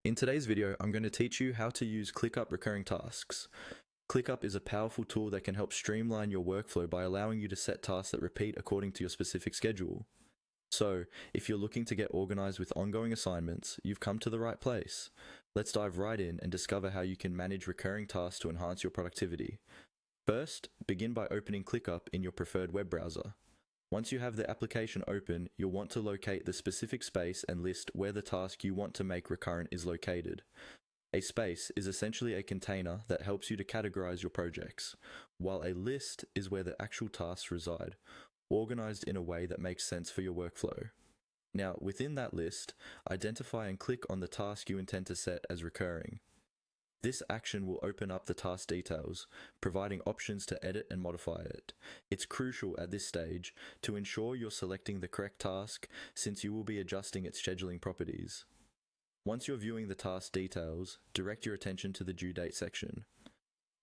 In today's video, I'm going to teach you how to use ClickUp recurring tasks. ClickUp is a powerful tool that can help streamline your workflow by allowing you to set tasks that repeat according to your specific schedule. So, if you're looking to get organized with ongoing assignments, you've come to the right place. Let's dive right in and discover how you can manage recurring tasks to enhance your productivity. First, begin by opening ClickUp in your preferred web browser. Once you have the application open, you'll want to locate the specific space and list where the task you want to make recurrent is located. A space is essentially a container that helps you to categorize your projects, while a list is where the actual tasks reside, organized in a way that makes sense for your workflow. Now, within that list, identify and click on the task you intend to set as recurring. This action will open up the task details, providing options to edit and modify it. It's crucial at this stage to ensure you're selecting the correct task, since you will be adjusting its scheduling properties. Once you're viewing the task details, direct your attention to the due date section.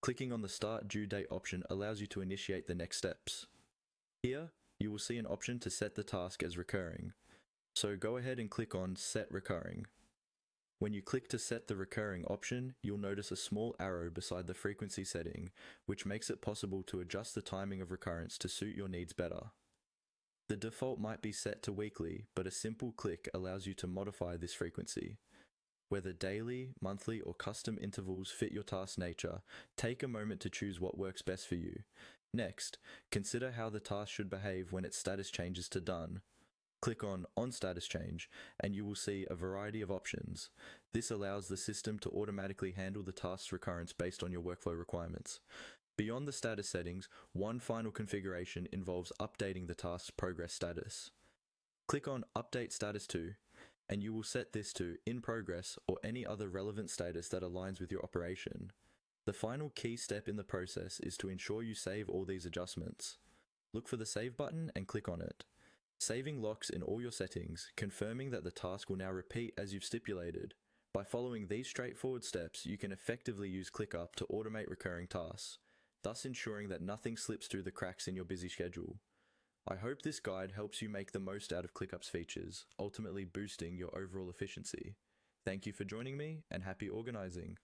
Clicking on the Start Due Date option allows you to initiate the next steps. Here, you will see an option to set the task as recurring. So go ahead and click on Set Recurring. When you click to set the recurring option, you'll notice a small arrow beside the frequency setting, which makes it possible to adjust the timing of recurrence to suit your needs better. The default might be set to weekly, but a simple click allows you to modify this frequency. Whether daily, monthly, or custom intervals fit your task nature, take a moment to choose what works best for you. Next, consider how the task should behave when its status changes to done. Click on Status Change, and you will see a variety of options. This allows the system to automatically handle the task's recurrence based on your workflow requirements. Beyond the status settings, one final configuration involves updating the task's progress status. Click on Update Status To, and you will set this to In Progress or any other relevant status that aligns with your operation. The final key step in the process is to ensure you save all these adjustments. Look for the Save button and click on it. Saving locks in all your settings, confirming that the task will now repeat as you've stipulated. By following these straightforward steps, you can effectively use ClickUp to automate recurring tasks, thus ensuring that nothing slips through the cracks in your busy schedule. I hope this guide helps you make the most out of ClickUp's features, ultimately boosting your overall efficiency. Thank you for joining me, and happy organizing!